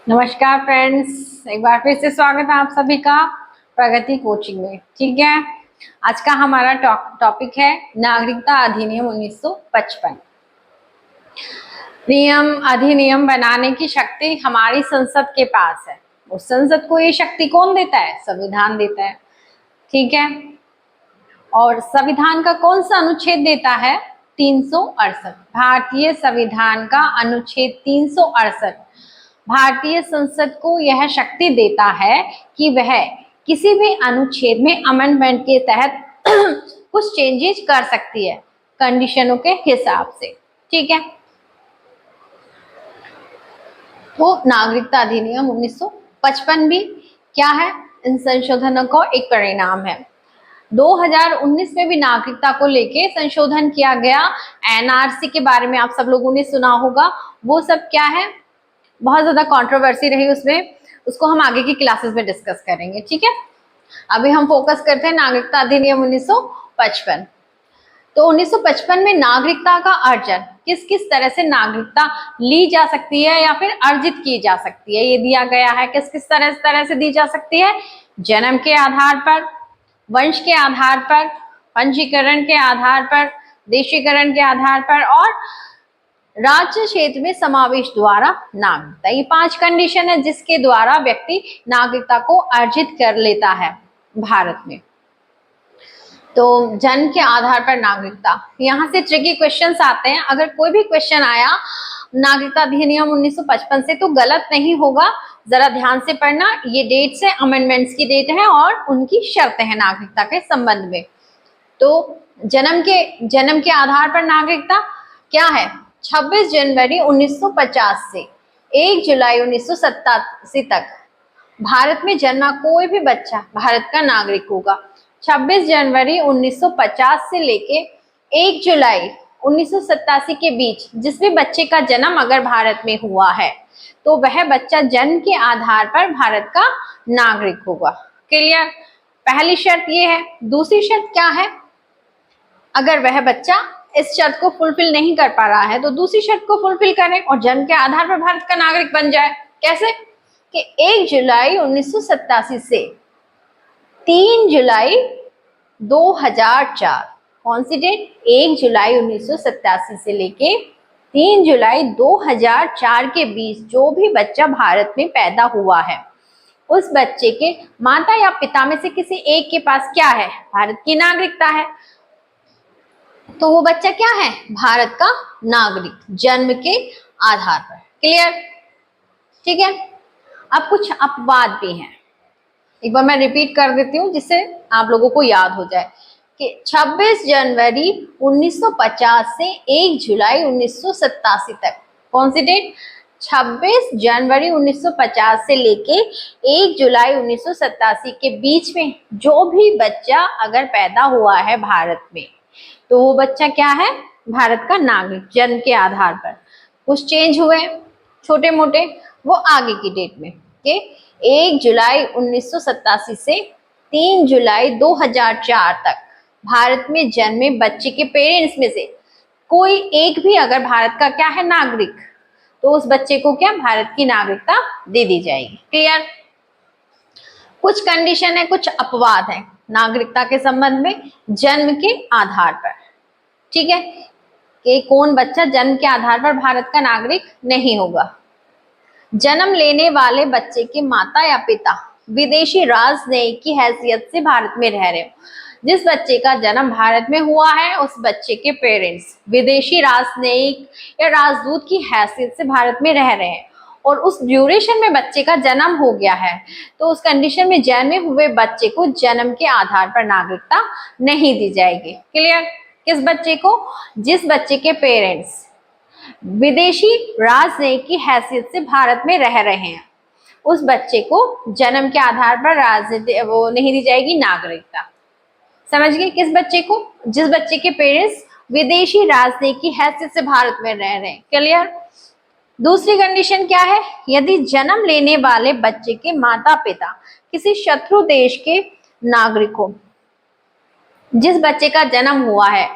नमस्कार फ्रेंड्स, एक बार फिर से स्वागत है आप सभी का प्रगति कोचिंग में। ठीक है, आज का हमारा टॉपिक है नागरिकता अधिनियम 1955। नियम अधिनियम बनाने की शक्ति हमारी संसद के पास है। उस संसद को ये शक्ति कौन देता है? संविधान देता है। ठीक है, और संविधान का कौन सा अनुच्छेद देता है? 368। भारतीय संविधान का अनुच्छेद 368 भारतीय संसद को यह शक्ति देता है कि वह किसी भी अनुच्छेद में अमेंडमेंट के तहत कुछ चेंजेस कर सकती है कंडीशनों के हिसाब से। ठीक है, तो नागरिकता अधिनियम 1955 भी क्या है? इन संशोधनों का एक परिणाम है। 2019 में भी नागरिकता को लेके संशोधन किया गया। एनआरसी के बारे में आप सब लोगों ने सुना होगा। वो सब क्या है? बहुत ज्यादा कंट्रोवर्सी रही उसमें, उसको हम आगे की क्लासेस में डिस्कस करेंगे। ठीक है, अभी हम फोकस करते हैं नागरिकता अधिनियम 1955। तो 1955 में नागरिकता का अर्जन, किस किस तरह से नागरिकता ली जा सकती है या फिर अर्जित की जा सकती है, ये दिया गया है। किस किस तरह से दी जा सकती है? जन्म के आधार पर, वंश के आधार पर, पंजीकरण के आधार पर, देशीकरण के आधार पर और राज्य क्षेत्र में समावेश द्वारा नागरिकता। ये 5 कंडीशन है जिसके द्वारा व्यक्ति नागरिकता को अर्जित कर लेता है भारत में। तो जन्म के आधार पर नागरिकता, यहाँ से ट्रिकी क्वेश्चंस आते हैं। अगर कोई भी क्वेश्चन आया नागरिकता अधिनियम 1955 से तो गलत नहीं होगा, जरा ध्यान से पढ़ना। ये डेट्स है, अमेंडमेंट्स की डेट है और उनकी शर्तें हैं नागरिकता के संबंध में। तो जन्म के आधार पर नागरिकता क्या है? 26 जनवरी 1950 से 1 जुलाई 1987 तक भारत में जन्मा कोई भी बच्चा भारत का नागरिक होगा। 26 जनवरी 1950 से लेके 1 जुलाई 1987 के बीच जिस भी बच्चे का जन्म अगर भारत में हुआ है तो वह बच्चा जन्म के आधार पर भारत का नागरिक होगा। क्लियर? पहली शर्त ये है। दूसरी शर्त क्या है? अगर वह बच्चा इस शर्त को फुलफिल नहीं कर पा रहा है तो दूसरी शर्त को फुलफिल करें और जन्म के आधार पर भारत का नागरिक बन जाए। कैसे? कि 1 जुलाई 1987 से 3 जुलाई 2004, कौन सी डेट? 1 जुलाई 1987 से लेके 3 जुलाई 2004 के बीच जो भी बच्चा भारत में पैदा हुआ है उस बच्चे के माता या पिता में से किसी एक के पास क्या है? भारत की नागरिकता है। तो वो बच्चा क्या है? भारत का नागरिक, जन्म के आधार पर। क्लियर? ठीक है, अब कुछ अपवाद भी हैं, एक बार मैं रिपीट कर देती हूँ जिससे आप लोगों को याद हो जाए कि 26 जनवरी 1950 से 1 जुलाई 1987 तक, कौन सी डेट? 26 जनवरी 1950 से लेके 1 जुलाई 1987 के बीच में जो भी बच्चा अगर पैदा हुआ है भारत में तो वो बच्चा क्या है? भारत का नागरिक, जन्म के आधार पर। कुछ चेंज हुए छोटे मोटे, वो आगे की डेट में के 1 जुलाई 1987 से 3 जुलाई 2004 तक भारत में जन्मे बच्चे के पेरेंट्स में से कोई एक भी अगर भारत का क्या है? नागरिक, तो उस बच्चे को क्या? भारत की नागरिकता दे दी जाएगी। क्लियर? कुछ कंडीशन है, कुछ अपवाद है नागरिकता के संबंध में जन्म के आधार पर। ठीक है, कि कौन बच्चा जन्म के आधार पर भारत का नागरिक नहीं होगा? जन्म लेने वाले बच्चे के माता या पिता विदेशी राजनयिक की हैसियत से भारत में रह रहे हो। जिस बच्चे का जन्म भारत में हुआ है उस बच्चे के पेरेंट्स विदेशी राजनयिक या राजदूत की हैसियत से भारत में रह रहे हैं और उस ड्यूरेशन में बच्चे का जन्म हो गया है तो उस कंडीशन में जन्मे हुए बच्चे को जन्म के आधार पर नागरिकता नहीं दी जाएगी। क्लियर? किस बच्चे को? जिस बच्चे के पेरेंट्स विदेशी राजनयिक की हैसियत से भारत में रह रहे हैं उस बच्चे को जन्म के आधार पर वो नहीं दी जाएगी नागरिकता। समझ गए? किस बच्चे को? जिस बच्चे के पेरेंट्स विदेशी राजनयिक की हैसियत से भारत में रह रहे हैं। क्लियर? दूसरी कंडीशन क्या है? यदि जन्म लेने वाले बच्चे के माता पिता किसी शत्रु देश के नागरिक हो, जिस बच्चे का जन्म हुआ है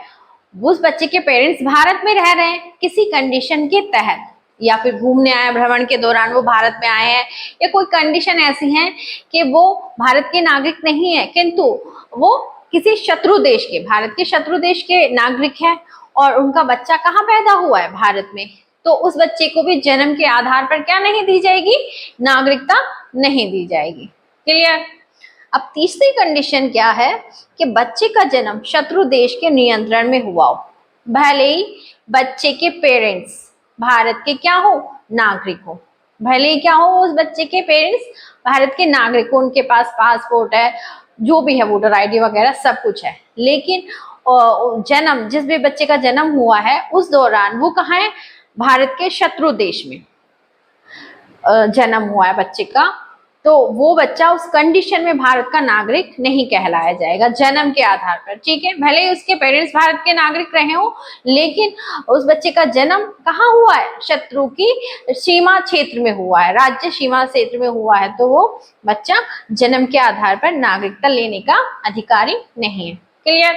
उस बच्चे के पेरेंट्स भारत में रह रहे हैं किसी कंडीशन के तहत, या फिर घूमने आए, भ्रमण के दौरान वो भारत में आए हैं, या कोई कंडीशन ऐसी है कि वो भारत के नागरिक नहीं है किंतु वो किसी शत्रु देश के, भारत के शत्रु देश के नागरिक है और उनका बच्चा कहाँ पैदा हुआ है, भारत में, तो उस बच्चे को भी जन्म के आधार पर क्या नहीं दी जाएगी, नागरिकता नहीं दी जाएगी। क्लियर। अब तीसरी कंडीशन क्या है कि बच्चे का जन्म शत्रु देश के नियंत्रण में हुआ हो, भले ही बच्चे के पेरेंट्स भारत के क्या हो, नागरिक हो, भले ही क्या हो उस बच्चे के पेरेंट्स भारत के नागरिक हो, उनके पास पासपोर्ट है, जो भी है वोटर आईडी वगैरह सब कुछ है, लेकिन जन्म, जिस भी बच्चे का जन्म हुआ है उस दौरान वो कहाँ है, भारत के शत्रु देश में जन्म हुआ है बच्चे का, तो वो बच्चा उस कंडीशन में भारत का नागरिक नहीं कहलाया जाएगा जन्म के आधार पर। ठीक है, भले ही उसके पेरेंट्स भारत के नागरिक रहे हो, लेकिन उस बच्चे का जन्म कहाँ हुआ है, शत्रु की सीमा क्षेत्र में हुआ है, राज्य सीमा क्षेत्र में हुआ है, तो वो बच्चा जन्म के आधार पर नागरिकता लेने का अधिकारी नहीं है। क्लियर।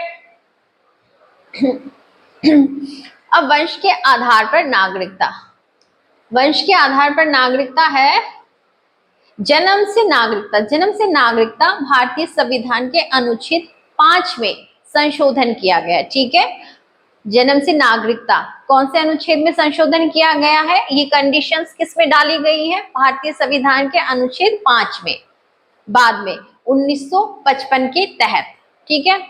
अब वंश के आधार पर नागरिकता, वंश के आधार पर नागरिकता है जन्म से नागरिकता। जन्म से नागरिकता भारतीय संविधान के अनुच्छेद 5 में संशोधन किया गया है। ठीक है, जन्म से नागरिकता कौन से अनुच्छेद में संशोधन किया गया है, ये कंडीशंस किस में डाली गई है, भारतीय संविधान के अनुच्छेद 5 में, बाद में 1955 के तहत। ठीक है,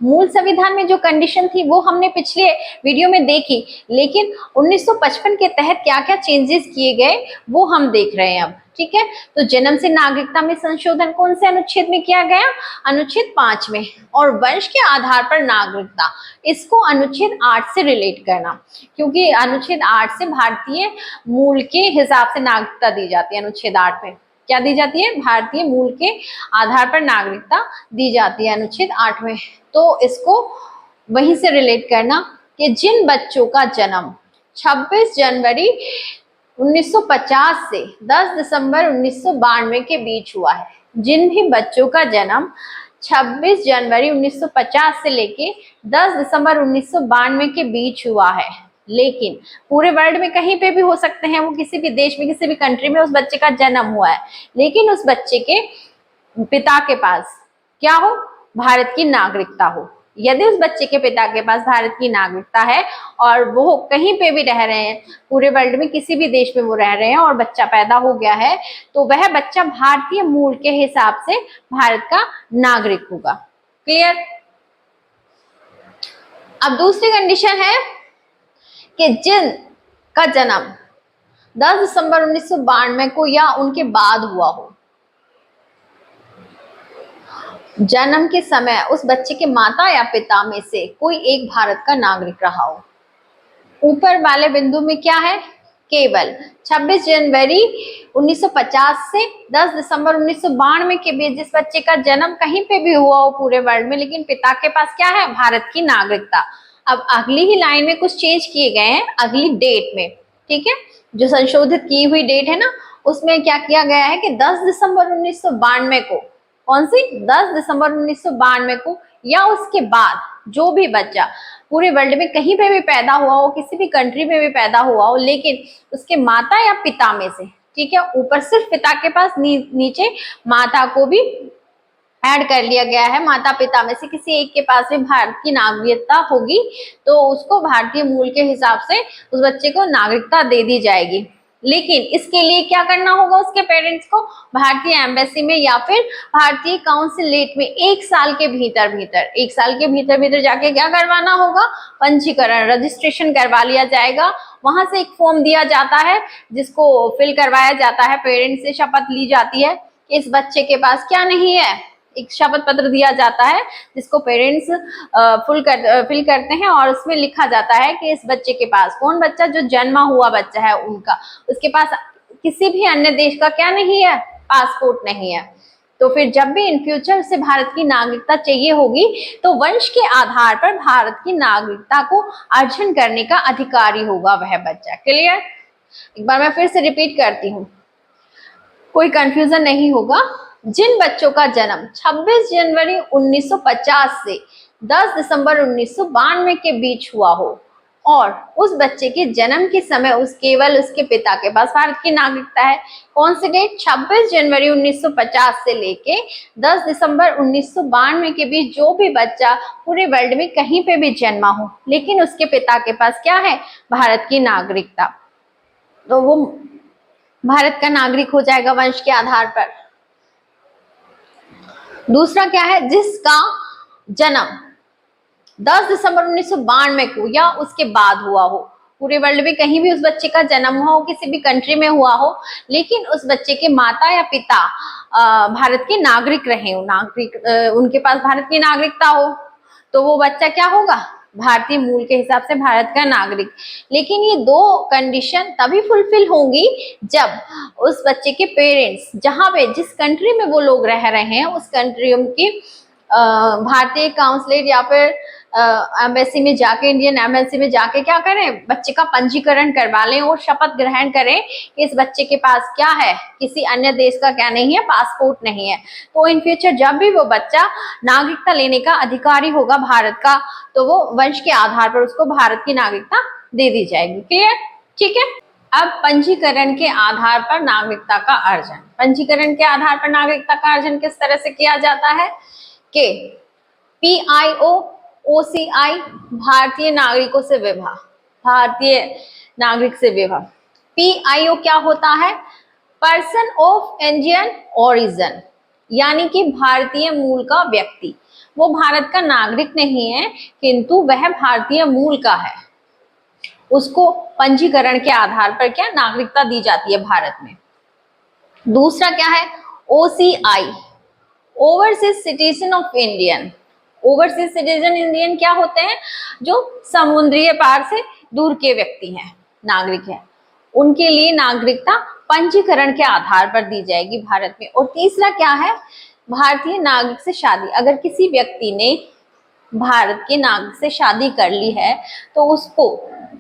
मूल संविधान में जो कंडीशन थी वो हमने पिछले वीडियो में देखी, लेकिन 1955 के तहत क्या क्या चेंजेस किए गए वो हम देख रहे हैं अब। ठीक है, तो जन्म से नागरिकता में संशोधन कौन से अनुच्छेद में किया गया, अनुच्छेद 5 में। और वंश के आधार पर नागरिकता, इसको अनुच्छेद 8 से रिलेट करना, क्योंकि अनुच्छेद 8 से भारतीय मूल के हिसाब से नागरिकता दी जाती है। अनुच्छेद 8 में क्या दी जाती है, भारतीय मूल के आधार पर नागरिकता दी जाती है अनुच्छेद 8 में। तो इसको वहीं से रिलेट करना कि जिन बच्चों का जन्म 26 जनवरी 1950 से 10 दिसंबर 1992 के बीच हुआ है, जिन भी बच्चों का जन्म 26 जनवरी 1950 से लेके 10 दिसंबर 1992 के बीच हुआ है, लेकिन पूरे वर्ल्ड में कहीं पे भी हो सकते हैं, वो किसी भी देश में, किसी भी कंट्री में उस बच्चे का जन्म हुआ है, लेकिन उस बच्चे के पिता के पास क्या हो, भारत की नागरिकता हो। यदि उस बच्चे के पिता के पास भारत की नागरिकता है और वो कहीं पे भी रह रहे हैं, पूरे वर्ल्ड में किसी भी देश में वो रह रहे हैं और बच्चा पैदा हो गया है, तो वह बच्चा भारतीय मूल के हिसाब से भारत का नागरिक होगा। क्लियर। अब दूसरी कंडीशन है कि जिन का जन्म 10 दिसंबर 1992 को या उनके बाद हुआ हो, जन्म के समय उस बच्चे के माता या पिता में से कोई एक भारत का नागरिक रहा हो। ऊपर वाले बिंदु में क्या है, केवल 26 जनवरी 1950 से 10 दिसंबर 1992 के बीच जिस बच्चे का जन्म कहीं पे भी हुआ हो पूरे वर्ल्ड में, लेकिन पिता के पास क्या है, भारत की नागरिकता। अब अगली ही लाइन में कुछ चेंज किए गए हैं अगली डेट में। ठीक है, जो संशोधित की हुई डेट है ना, उसमें क्या किया गया है कि 10 दिसंबर 1992 को, कौन सी, 10 दिसंबर 1992 को या उसके बाद जो भी बच्चा पूरे वर्ल्ड में कहीं पे भी पैदा हुआ हो, किसी भी कंट्री में भी पैदा हुआ हो, लेकिन उसके माता या पिता में से, ठीक है, ऊपर सिर्फ पिता के पास, नीचे माता को भी ऐड कर लिया गया है, माता पिता में से किसी एक के पास भी भारत की नागरिकता होगी तो उसको भारतीय मूल के हिसाब से उस बच्चे को नागरिकता दे दी जाएगी। लेकिन इसके लिए क्या करना होगा, उसके पेरेंट्स को भारतीय एम्बेसी में या फिर भारतीय काउंसिलेट में 1 साल के भीतर 1 साल के भीतर जाके क्या करवाना होगा, पंजीकरण, रजिस्ट्रेशन करवा लिया जाएगा। वहां से एक फॉर्म दिया जाता है जिसको फिल करवाया जाता है, पेरेंट्स से शपथ ली जाती है कि इस बच्चे के पास क्या नहीं है, एक शपथ पत्र दिया जाता है जिसको पेरेंट्स फिल करते हैं और उसमें लिखा जाता है कि इस बच्चे के पास, कौन बच्चा, जो जन्मा हुआ बच्चा है उनका, उसके पास किसी भी अन्य देश का क्या नहीं है, पासपोर्ट नहीं है। तो फिर जब भी इन फ्यूचर उसे भारत की नागरिकता चाहिए होगी तो वंश के आधार पर भारत की नागरिकता को अर्जन करने का अधिकारी होगा वह बच्चा। क्लियर। एक बार मैं फिर से रिपीट करती हूँ, कोई कंफ्यूजन नहीं होगा। जिन बच्चों का जन्म 26 जनवरी 1950 से 10 दिसंबर 1992 के बीच हुआ हो, और उस बच्चे के जन्म के समय केवल उसके पिता के पास भारत की नागरिकता है। कौन सी डेट? 26 जनवरी 1950 से लेके 10 दिसंबर 1992 के बीच जो भी बच्चा पूरे वर्ल्ड में कहीं पे भी जन्मा हो लेकिन उसके पिता के पास क्या है? भारत की नागरिकता, तो वो भारत का नागरिक हो जाएगा वंश के आधार पर। दूसरा क्या है? जिसका जन्म 10 दिसंबर 1992 को या उसके बाद हुआ हो, पूरे वर्ल्ड में कहीं भी उस बच्चे का जन्म हुआ हो, किसी भी कंट्री में हुआ हो, लेकिन उस बच्चे के माता या पिता भारत के नागरिक रहे हो, उनके पास भारत की नागरिकता हो, तो वो बच्चा क्या होगा? भारतीय मूल के हिसाब से भारत का नागरिक। लेकिन ये दो कंडीशन तभी फुलफिल होंगी जब उस बच्चे के पेरेंट्स जहां पे जिस कंट्री में वो लोग रह रहे हैं उस कंट्री की भारतीय काउंसलेट या फिर एम्बेसी में जाके, इंडियन एम्बेसी में जाके क्या करें? बच्चे का पंजीकरण करवा लें और शपथ ग्रहण करें कि इस बच्चे के पास क्या है? किसी अन्य देश का क्या नहीं है? पासपोर्ट नहीं है। तो इन फ्यूचर जब भी वो बच्चा नागरिकता लेने का अधिकारी होगा भारत का, तो वो वंश के आधार पर उसको भारत की नागरिकता दे दी जाएगी। क्लियर? ठीक है। अब पंजीकरण के आधार पर नागरिकता का अर्जन। पंजीकरण के आधार पर नागरिकता का अर्जन किस तरह से किया जाता है कि PIO OCI भारतीय नागरिकों से विवाह, भारतीय नागरिक से विवाह। PIO क्या होता है? पर्सन ऑफ इंडियन ओरिजिन, यानी कि भारतीय मूल का व्यक्ति। वो भारत का नागरिक नहीं है किंतु वह भारतीय मूल का है, उसको पंजीकरण के आधार पर क्या नागरिकता दी जाती है भारत में। दूसरा क्या है? OCI overseas citizen of Indian. Overseas citizen Indian क्या होते हैं? जो समुद्रीय पार से दूर के व्यक्ति हैं, नागरिक हैं, उनके लिए नागरिकता पंजीकरण के आधार पर दी जाएगी भारत में। और तीसरा क्या है? भारतीय नागरिक से शादी। अगर किसी व्यक्ति ने भारत के नागरिक से शादी कर ली है तो उसको,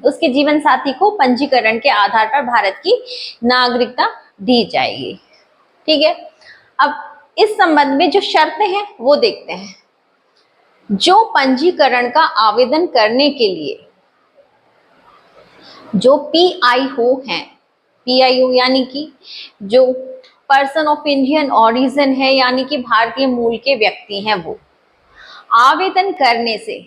उसके जीवन साथी को पंजीकरण के आधार पर भारत की नागरिकता दी जाएगी। ठीक है। अब इस संबंध में जो शर्तें हैं वो देखते हैं। जो पंजीकरण का आवेदन करने के लिए जो PIO हैं, PIO यानी कि जो पर्सन ऑफ इंडियन ओरिजिन है, यानी कि भारतीय मूल के व्यक्ति हैं, वो आवेदन करने से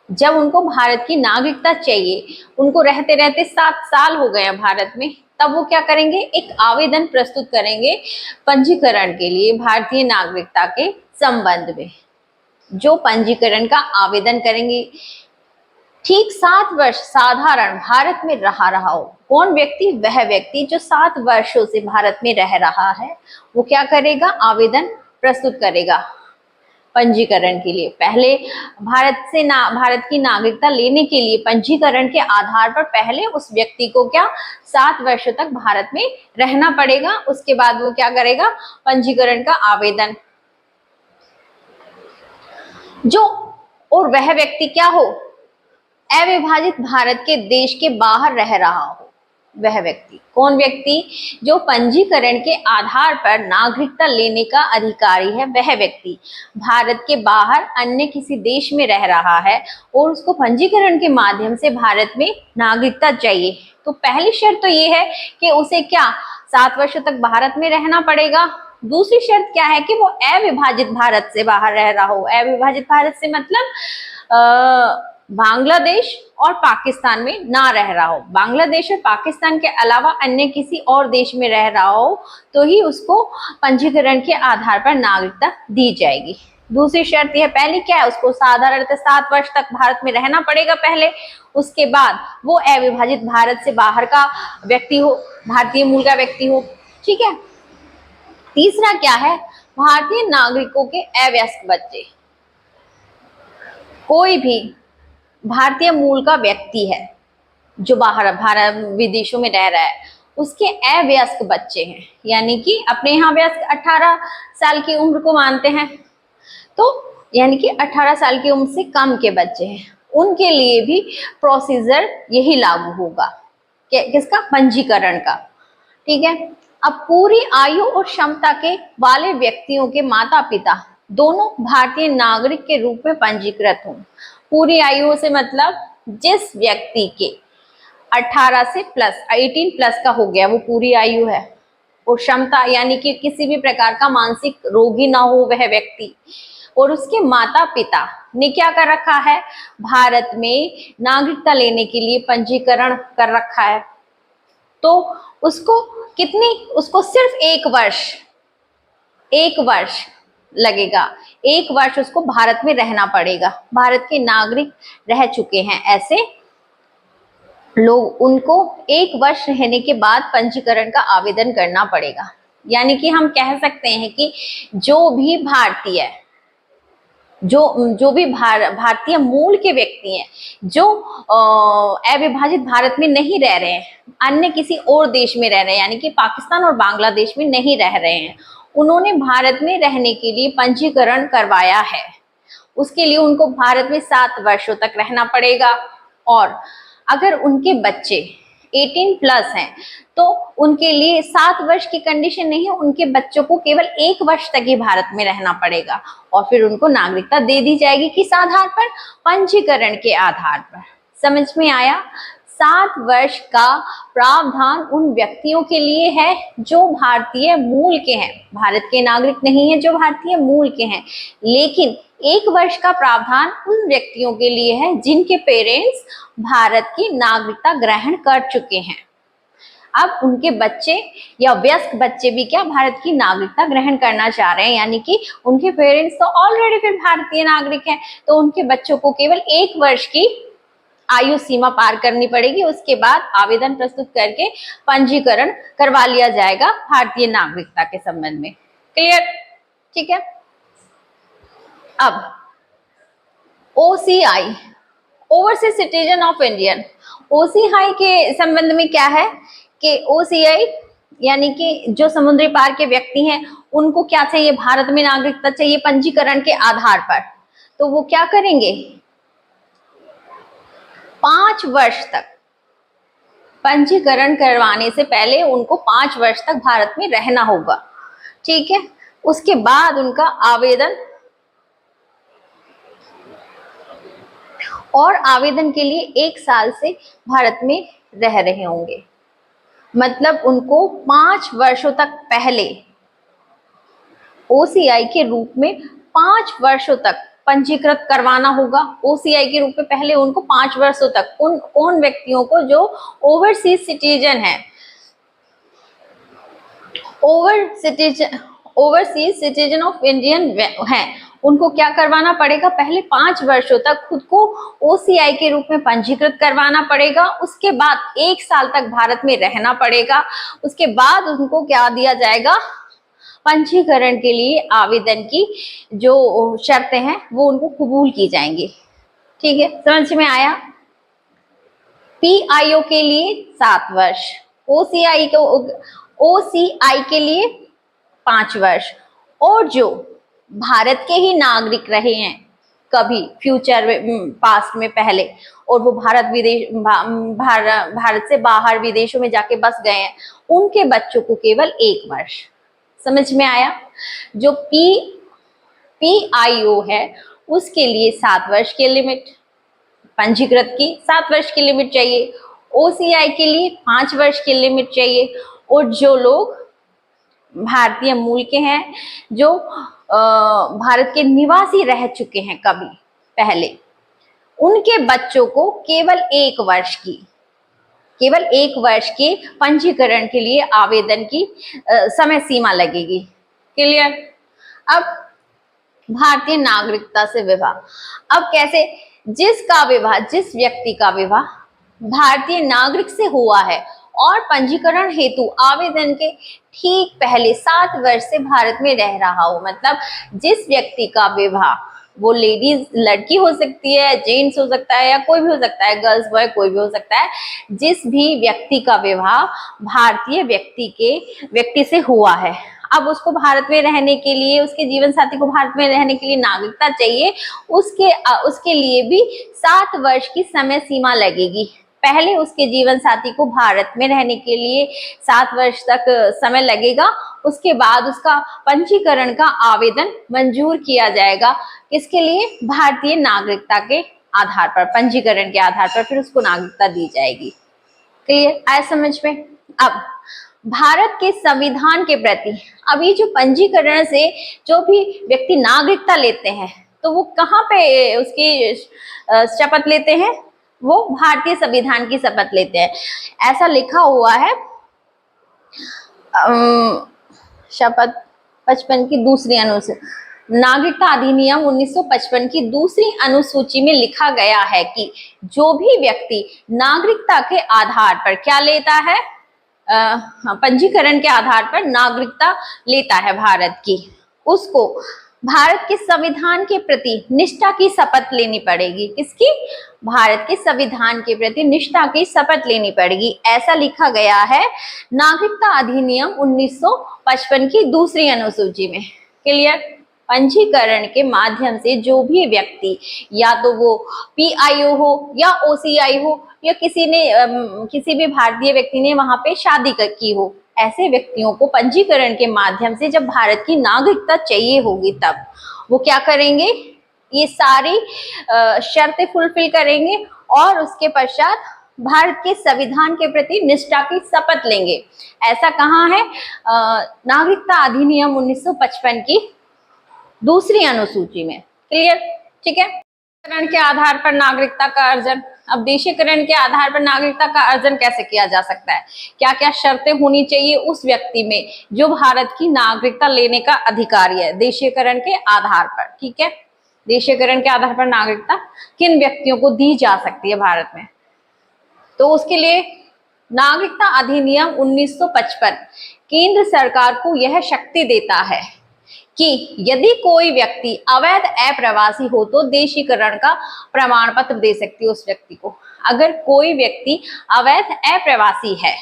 जब उनको भारत की नागरिकता चाहिए, उनको रहते रहते 7 साल हो गए हैं भारत में, तब वो क्या करेंगे? एक आवेदन प्रस्तुत करेंगे पंजीकरण के लिए भारतीय नागरिकता के संबंध में। जो पंजीकरण का आवेदन करेंगे, ठीक 7 वर्ष साधारण भारत में रहा हो। कौन व्यक्ति? वह व्यक्ति जो 7 वर्षों से भारत में रह रहा है, वो क्या करेगा? आवेदन प्रस्तुत करेगा पंजीकरण के लिए। पहले भारत की नागरिकता लेने के लिए पंजीकरण के आधार पर पहले उस व्यक्ति को क्या 7 वर्षों तक भारत में रहना पड़ेगा। उसके बाद वो क्या करेगा? पंजीकरण का आवेदन। जो और वह व्यक्ति क्या हो? अविभाजित भारत के देश के बाहर रह रहा हो वह व्यक्ति। कौन व्यक्ति? जो पंजीकरण के आधार पर नागरिकता लेने का अधिकारी है, वह व्यक्ति भारत के बाहर अन्य किसी देश में रह रहा है और उसको पंजीकरण के माध्यम से भारत में नागरिकता चाहिए। तो पहली शर्त तो ये है कि उसे क्या 7 वर्षों तक भारत में रहना पड़ेगा। दूसरी शर्त क्या है? कि वो अविभाजित भारत से बाहर रह रहा हो। अविभाजित भारत से मतलब बांग्लादेश और पाकिस्तान में ना रह रहा हो। बांग्लादेश और पाकिस्तान के अलावा अन्य किसी और देश में रह रहा हो तो ही उसको पंजीकरण के आधार पर नागरिकता दी जाएगी। दूसरी शर्त यह, पहली क्या है? उसको साधारणतः 7 वर्ष तक भारत में रहना पड़ेगा पहले, उसके बाद वो अविभाजित भारत से बाहर का व्यक्ति हो, भारतीय मूल का व्यक्ति हो। ठीक है। तीसरा क्या है? भारतीय नागरिकों के अवयस्क बच्चे। कोई भी भारतीय मूल का व्यक्ति है जो भारत विदेशों में रह रहा है, उसके अवयस्क बच्चे हैं, यानी कि अपने यहाँ वयस्क 18 साल की उम्र को मानते हैं, तो यानी कि 18 साल की उम्र से कम के बच्चे हैं, उनके लिए भी प्रोसीजर यही लागू होगा। किसका? पंजीकरण का। ठीक है। अब पूरी आयु और क्षमता के वाले व्यक्तियों के माता पिता दोनों भारतीय नागरिक के रूप में पंजीकृत हों। पूरी आयु से मतलब जिस व्यक्ति के 18 से प्लस 18 प्लस का हो गया, वो पूरी आयु है, और क्षमता यानी कि किसी भी प्रकार का मानसिक रोगी ना हो वह व्यक्ति, और उसके माता पिता ने क्या कर रखा है, भारत में नागरिकता लेने के लिए पंजीकरण कर रखा है, तो उसको उसको सिर्फ एक वर्ष लगेगा, एक वर्ष उसको भारत में रहना पड़ेगा। भारत के नागरिक रह चुके हैं ऐसे लोग, उनको एक वर्ष रहने के बाद पंजीकरण का आवेदन करना पड़ेगा। यानी कि हम कह सकते हैं कि जो भी भारतीय भारतीय मूल के व्यक्ति हैं, जो अविभाजित भारत में नहीं रह रहे हैं, अन्य किसी और देश में रह रहे हैं, यानी कि पाकिस्तान और बांग्लादेश में नहीं रह रहे हैं, उन्होंने भारत में रहने के लिए पंजीकरण करवाया है, उसके लिए उनको भारत में 7 वर्षों तक रहना पड़ेगा। और अगर उनके बच्चे 18 प्लस हैं तो उनके लिए 7 वर्ष की कंडीशन नहीं है, उनके बच्चों को केवल 1 वर्ष तक ही भारत में रहना पड़ेगा, और फिर उनको नागरिकता दे दी जाएगी। किस आधार पर? पंजीकरण के आधार पर। समझ में आया? 7 वर्ष का प्रावधान उन व्यक्तियों के लिए है जो भारतीय मूल के हैं, भारत के नागरिक नहीं है, जो भारतीय मूल के हैं। लेकिन 1 वर्ष का प्रावधान उन व्यक्तियों के लिए है जिनके पेरेंट्स भारत की नागरिकता ग्रहण कर चुके हैं। अब उनके बच्चे या वयस्क बच्चे भी क्या भारत की नागरिकता ग्रहण करना चाह रहे हैं, यानी कि उनके पेरेंट्स तो ऑलरेडी फिर भारतीय नागरिक हैं, तो उनके बच्चों को केवल 1 वर्ष की आयु सीमा पार करनी पड़ेगी, उसके बाद आवेदन प्रस्तुत करके पंजीकरण करवा लिया जाएगा भारतीय नागरिकता के संबंध में। क्लियर? ठीक है। अब OCI, overseas citizen of Indian, OCI के संबंध में क्या है कि OCI यानी कि जो समुद्री पार के व्यक्ति हैं, उनको क्या चाहिए, भारत में नागरिकता चाहिए पंजीकरण के आधार पर। तो वो क्या करेंगे, 5 वर्ष तक पंजीकरण करवाने से पहले उनको 5 वर्ष तक भारत में रहना होगा। ठीक है। उसके बाद उनका आवेदन, और आवेदन के लिए 1 साल से भारत में रह रहे होंगे, मतलब उनको 5 वर्षों तक पहले OCI के रूप में 5 वर्षों तक पंजीकृत करवाना होगा। OCI के रूप में पहले उनको 5 वर्षों तक उन व्यक्तियों को जो ओवरसीज सिटीजन है, ओवरसीज सिटीजन ऑफ इंडियन है, उनको क्या करवाना पड़ेगा, पहले 5 वर्षों तक खुद को OCI के रूप में पंजीकृत करवाना पड़ेगा। उसके बाद 1 साल तक भारत में रहना पड़ेगा। उसके बाद उनको क्या दिया जाएगा, पंजीकरण के लिए आवेदन की जो शर्तें हैं वो उनको कबूल की जाएंगी। ठीक है, समझ में आया? PIO के लिए 7 वर्ष, OCI के लिए 5 वर्ष, और जो भारत के ही नागरिक रहे हैं कभी फ्यूचर पास्ट में पहले, और वो भारत से बाहर विदेशों में जाके बस गए हैं, उनके बच्चों को केवल 1 वर्ष। समझ में आया? जो PIO है उसके लिए 7 वर्ष की लिमिट, पंजीकृत की 7 वर्ष की लिमिट चाहिए। OCI के लिए 5 वर्ष की लिमिट चाहिए, और जो लोग भारतीय मूल के हैं, जो भारत के निवासी रह चुके हैं कभी पहले, उनके बच्चों को केवल 1 वर्ष के पंजीकरण के लिए आवेदन की समय सीमा लगेगी। क्लियर? अब भारतीय नागरिकता से विवाह, अब कैसे, जिस व्यक्ति का विवाह भारतीय नागरिक से हुआ है और पंजीकरण हेतु आवेदन के ठीक पहले 7 वर्ष से भारत में रह रहा हो, मतलब जिस व्यक्ति का विवाह, वो लेडीज लड़की हो सकती है, जेंट्स हो सकता है, या कोई भी हो सकता है, गर्ल्स बॉय कोई भी हो सकता है, जिस भी व्यक्ति का विवाह भारतीय व्यक्ति से हुआ है, अब उसको भारत में रहने के लिए, उसके जीवन साथी को भारत में रहने के लिए नागरिकता चाहिए, उसके लिए भी 7 वर्ष की समय सीमा लगेगी। पहले उसके जीवन साथी को भारत में रहने के लिए 7 वर्ष तक समय लगेगा, उसके बाद उसका पंजीकरण का आवेदन मंजूर किया जाएगा। किसके लिए? भारतीय नागरिकता के आधार पर, पंजीकरण के आधार पर फिर उसको नागरिकता दी जाएगी। क्लियर, आया समझ में। अब भारत के संविधान के प्रति, अब ये जो पंजीकरण से जो भी व्यक्ति नागरिकता लेते हैं तो वो कहाँ पे उसकी शपथ लेते हैं, वो भारतीय संविधान की शपथ लेते हैं। ऐसा लिखा हुआ है शपथ 55 की दूसरी अनुसूची, नागरिकता अधिनियम 1955 की दूसरी अनुसूची में लिखा गया है कि जो भी व्यक्ति नागरिकता के आधार पर क्या लेता है, पंजीकरण के आधार पर नागरिकता लेता है भारत की, उसको भारत के संविधान के प्रति निष्ठा की शपथ लेनी पड़ेगी। किसकी? भारत के संविधान के प्रति निष्ठा की शपथ लेनी पड़ेगी। ऐसा लिखा गया है नागरिकता अधिनियम 1955 की दूसरी अनुसूची में। क्लियर, पंजीकरण के माध्यम से जो भी व्यक्ति, या तो वो PIO हो या OCI हो या किसी भी भारतीय व्यक्ति ने वहां पे शादी की हो, ऐसे व्यक्तियों को पंजीकरण के माध्यम से जब भारत की नागरिकता चाहिए होगी तब वो क्या करेंगे, ये सारी शर्तें फुलफिल करेंगे और उसके पश्चात भारत के संविधान के प्रति निष्ठा की शपथ लेंगे। ऐसा कहाँ है? नागरिकता अधिनियम 1955 की दूसरी अनुसूची में। क्लियर, ठीक है। देशीकरण के आधार पर नागरिकता का अर्जन, अब देशीकरण के आधार पर नागरिकता का अर्जन कैसे किया जा सकता है, क्या क्या शर्तें होनी चाहिए उस व्यक्ति में जो भारत की नागरिकता लेने का अधिकारी है देशीकरण के आधार पर। ठीक है, देशीकरण के आधार पर नागरिकता किन व्यक्तियों को दी जा सकती है भारत में, तो उसके लिए नागरिकता अधिनियम 1955 केंद्र सरकार को यह शक्ति देता है कि यदि कोई व्यक्ति अवैध अप्रवासी हो तो देशीकरण का प्रमाण पत्र दे सकती है उस व्यक्ति को। अगर कोई व्यक्ति अवैध अप्रवासी है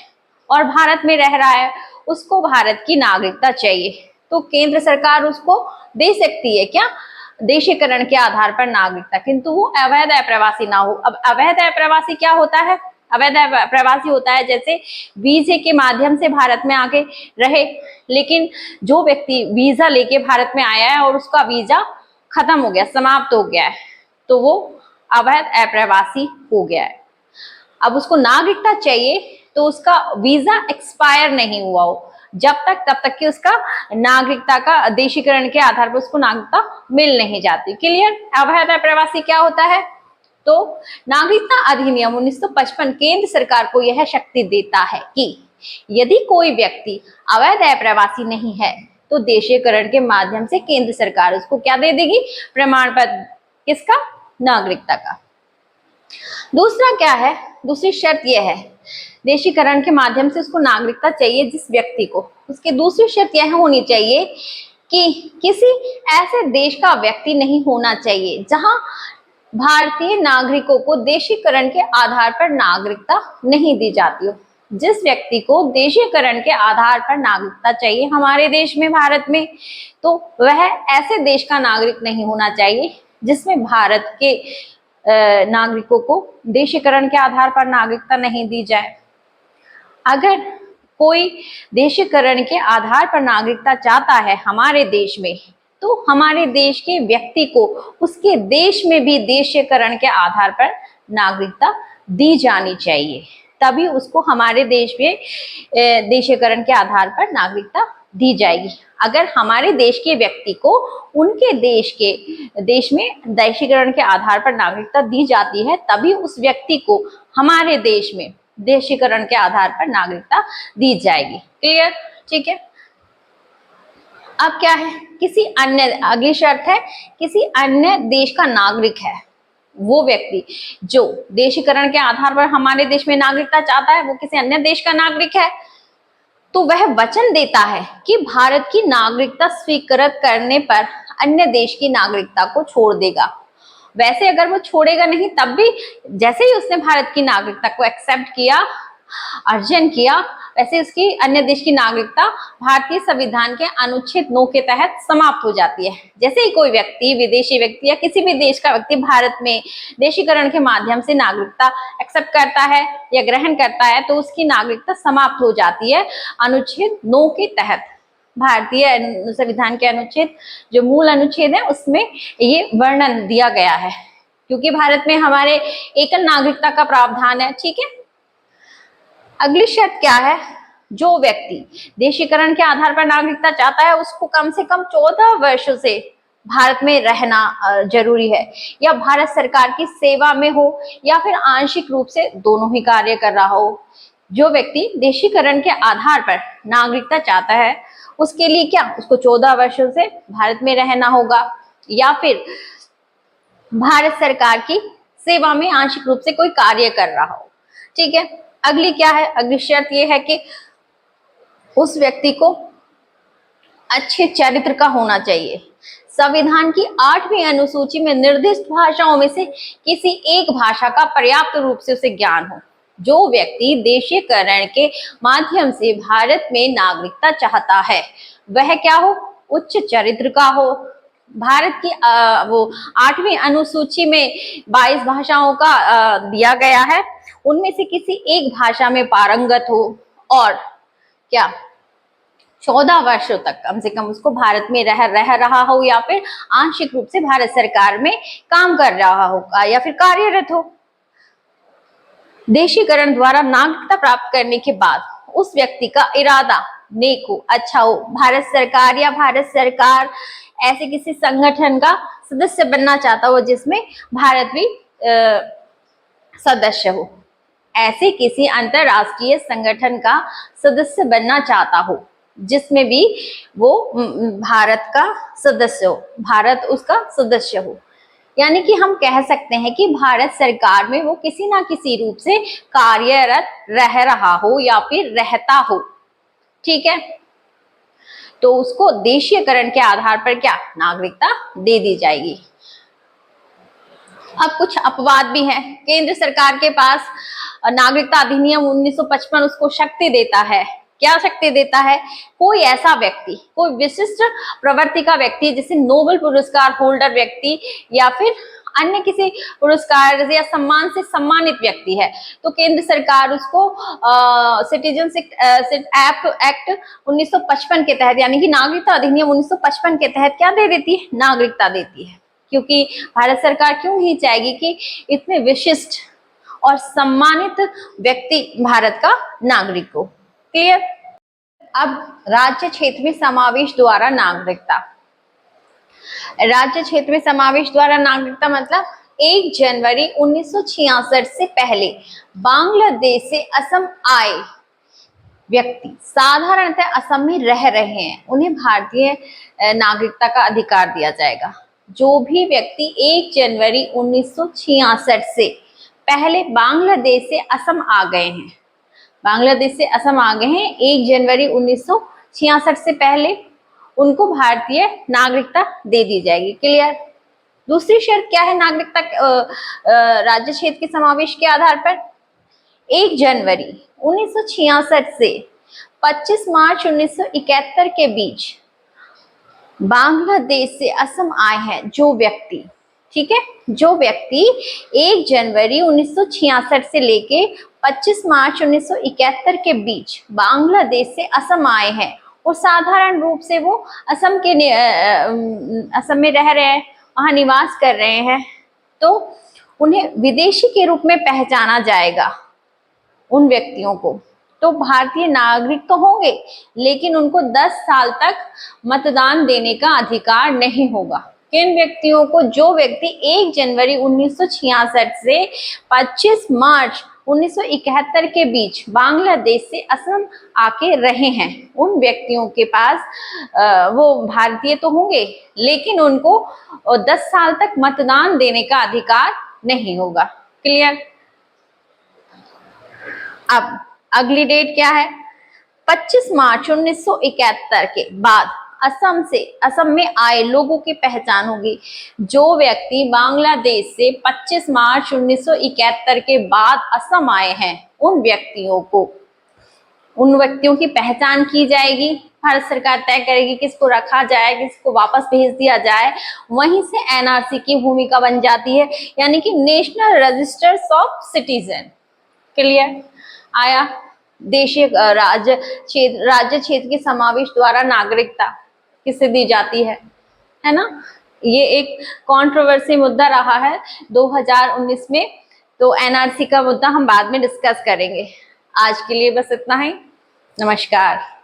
और भारत में रह रहा है, उसको भारत की नागरिकता चाहिए, तो केंद्र सरकार उसको दे सकती है क्या, देशीकरण के आधार पर नागरिकता, किंतु वो अवैध अप्रवासी ना हो। अब अवैध अप्रवासी क्या होता है? अवैध प्रवासी होता है जैसे वीजे के माध्यम से भारत में आके रहे, लेकिन जो व्यक्ति वीजा लेके भारत में आया है और उसका वीजा खत्म हो गया, समाप्त हो गया है, तो वो अवैध अप्रवासी हो गया है। अब उसको नागरिकता चाहिए तो उसका वीजा एक्सपायर नहीं हुआ हो जब तक, तब तक कि उसका नागरिकता का देशीकरण के आधार पर उसको नागरिकता मिल नहीं जाती। क्लियर, अवैध अप्रवासी क्या होता है? तो नागरिकता अधिनियम 1955 केंद्र सरकार को यह शक्ति देता है कि यदि कोई व्यक्ति अवैध अप्रवासी नहीं है तो देशीकरण के माध्यम से केंद्र सरकार उसको क्या दे देगी, प्रमाण पत्र, किसका, नागरिकता का। दूसरा क्या है, दूसरी शर्त यह है, देशीकरण के माध्यम से उसको नागरिकता चाहिए जिस व्यक्ति को, उसकी दूसरी शर्त यह होनी चाहिए कि किसी ऐसे देश का व्यक्ति नहीं होना चाहिए जहां भारतीय नागरिकों को देशीकरण के आधार पर नागरिकता नहीं दी जाती हो। जिस व्यक्ति को देशीकरण के आधार पर नागरिकता चाहिए हमारे देश में, भारत में, तो वह ऐसे देश का नागरिक नहीं होना चाहिए जिसमें भारत के नागरिकों को देशीकरण के आधार पर नागरिकता नहीं दी जाए। अगर कोई देशीकरण के आधार पर नागरिकता चाहता है हमारे देश में, तो हमारे देश के व्यक्ति को उसके देश में भी देशीकरण के आधार पर नागरिकता दी जानी चाहिए, तभी उसको हमारे देश में देशीकरण के आधार पर नागरिकता दी जाएगी। अगर हमारे देश के व्यक्ति को उनके देश में देशीकरण के आधार पर नागरिकता दी जाती है, तभी उस व्यक्ति को हमारे देश में देशीकरण के आधार पर नागरिकता दी जाएगी। क्लियर, ठीक है। अब क्या है, किसी अन्य, अगली शर्त है, किसी अन्य देश का नागरिक है वो व्यक्ति जो देशीकरण के आधार पर हमारे देश में नागरिकता चाहता है, वो किसी अन्य देश का नागरिक है, तो वह वचन देता है कि भारत की नागरिकता स्वीकृत करने पर अन्य देश की नागरिकता को छोड़ देगा। वैसे अगर वो छोड़ेगा नहीं, तब भी जैसे ही उसने भारत की नागरिकता को एक्सेप्ट किया, अर्जन किया, वैसे उसकी अन्य देश की नागरिकता भारतीय संविधान के अनुच्छेद 9 के तहत समाप्त हो जाती है। जैसे ही कोई व्यक्ति, विदेशी व्यक्ति या किसी भी देश का व्यक्ति भारत में देशीकरण के माध्यम से नागरिकता एक्सेप्ट करता है या ग्रहण करता है, तो उसकी नागरिकता समाप्त हो जाती है अनुच्छेद 9 के तहत। भारतीय संविधान के अनुच्छेद, जो मूल अनुच्छेद है, उसमें ये वर्णन दिया गया है क्योंकि भारत में हमारे एकल नागरिकता का प्रावधान है। ठीक है, अगली शर्त क्या है, जो व्यक्ति देशीकरण के आधार पर नागरिकता चाहता है उसको कम से कम 14 वर्षों से भारत में रहना जरूरी है, या भारत सरकार की सेवा में हो या फिर आंशिक रूप से दोनों ही कार्य कर रहा हो। जो व्यक्ति देशीकरण के आधार पर नागरिकता चाहता है उसके लिए क्या, उसको 14 वर्षों से भारत में रहना होगा, या फिर भारत सरकार की सेवा में आंशिक रूप से कोई कार्य कर रहा हो। ठीक है, अगली क्या है, अगली शर्त यह है कि उस व्यक्ति को अच्छे चरित्र का होना चाहिए। संविधान की 8वीं अनुसूची में निर्दिष्ट भाषाओं में से किसी एक भाषा का पर्याप्त रूप से उसे ज्ञान हो। जो व्यक्ति देशीकरण के माध्यम से भारत में नागरिकता चाहता है वह क्या हो, उच्च चरित्र का हो। भारत की वो 8वीं अनुसूची में 22 भाषाओं का दिया गया है, उनमें से किसी एक भाषा में पारंगत हो और क्या 14 वर्षों तक कम से कम उसको भारत में रह रहा हो, या फिर आंशिक रूप से भारत सरकार में काम कर रहा होगा या फिर कार्यरत हो। देशीकरण द्वारा नागरिकता प्राप्त करने के बाद उस व्यक्ति का इरादा नेक हो, अच्छा हो, भारत सरकार या भारत सरकार ऐसे किसी संगठन का सदस्य बनना चाहता हो जिसमें भारत भी सदस्य हो, ऐसे किसी अंतरराष्ट्रीय संगठन का सदस्य बनना चाहता हो जिसमें भी वो भारत का सदस्य हो, भारत उसका सदस्य हो। यानी कि हम कह सकते हैं कि भारत सरकार में वो किसी ना किसी रूप से कार्यरत रह रहा हो या फिर रहता हो। ठीक है, तो उसको देशीयकरण के आधार पर क्या, नागरिकता दे दी जाएगी। अब कुछ अपवाद भी हैं। केंद्र सरकार के पास नागरिकता अधिनियम 1955 उसको शक्ति देता है। क्या शक्ति देता है, कोई ऐसा व्यक्ति, कोई विशिष्ट प्रवृत्ति का व्यक्ति जैसे नोबेल पुरस्कार होल्डर व्यक्ति या फिर अन्य किसी पुरस्कार या सम्मान से सम्मानित व्यक्ति है तो केंद्र सरकार उसको सिटीजनशिप एक्ट 1955 के तहत यानी कि नागरिकता अधिनियम 1955 के तहत क्या दे देती है, नागरिकता देती है। क्योंकि भारत सरकार क्यों ही चाहेगी कि इतने विशिष्ट और सम्मानित व्यक्ति भारत का नागरिक हो। क्लियर। अब राज्य क्षेत्र में समावेश द्वारा नागरिकता। राज्य क्षेत्र में समावेश द्वारा नागरिकता मतलब 1 जनवरी 1966 से पहले बांग्लादेश से असम आए व्यक्ति साधारणतः असम में रह रहे हैं, उन्हें भारतीय नागरिकता का अधिकार दिया जाएगा। जो भी व्यक्ति 1 जनवरी 1966 से पहले बांग्लादेश से असम आ गए हैं, बांग्लादेश से असम आ गए हैं 1 जनवरी 1966 से पहले, उनको भारतीय नागरिकता दे दी जाएगी। क्लियर। दूसरी शर्त क्या है नागरिकता राज्य क्षेत्र के समावेश के आधार पर, 1 जनवरी 1966 से 25 मार्च 1971 के बीच बांग्लादेश से असम आए हैं जो व्यक्ति, ठीक है, जो व्यक्ति 1 जनवरी 1966 से लेके 25 मार्च 1971 के बीच बांग्लादेश से असम आए हैं और साधारण रूप से वो असम में रह रहे हैं, वहां निवास कर रहे हैं, तो उन्हें विदेशी के रूप में पहचाना जाएगा। उन व्यक्तियों को तो भारतीय नागरिक तो होंगे लेकिन उनको 10 साल तक मतदान देने का अधिकार नहीं होगा। किन व्यक्तियों को, जो व्यक्ति 1 जनवरी 1966 से 25 मार्च 1971 के बीच बांग्लादेश से असम आके रहे हैं, उन व्यक्तियों के पास वो भारतीय तो होंगे लेकिन उनको 10 साल तक मतदान देने का अधिकार नहीं होगा। क्लियर। अब अगली डेट क्या है, 25 मार्च 1971 के बाद असम में आए लोगों की पहचान होगी। जो व्यक्ति बांग्लादेश से 25 मार्च 1971 के बाद असम आए हैं उन व्यक्तियों की पहचान की जाएगी। भारत सरकार तय करेगी किसको रखा जाए, किसको वापस भेज दिया जाए। वहीं से एनआरसी की भूमिका बन जाती है, यानी कि national registers of citizen. Clear. आया देशीय राज्य क्षेत्र के समावेश द्वारा नागरिकता किसे दी जाती है ना, ये एक कंट्रोवर्सी मुद्दा रहा है 2019 में। तो एनआरसी का मुद्दा हम बाद में डिस्कस करेंगे। आज के लिए बस इतना ही। नमस्कार।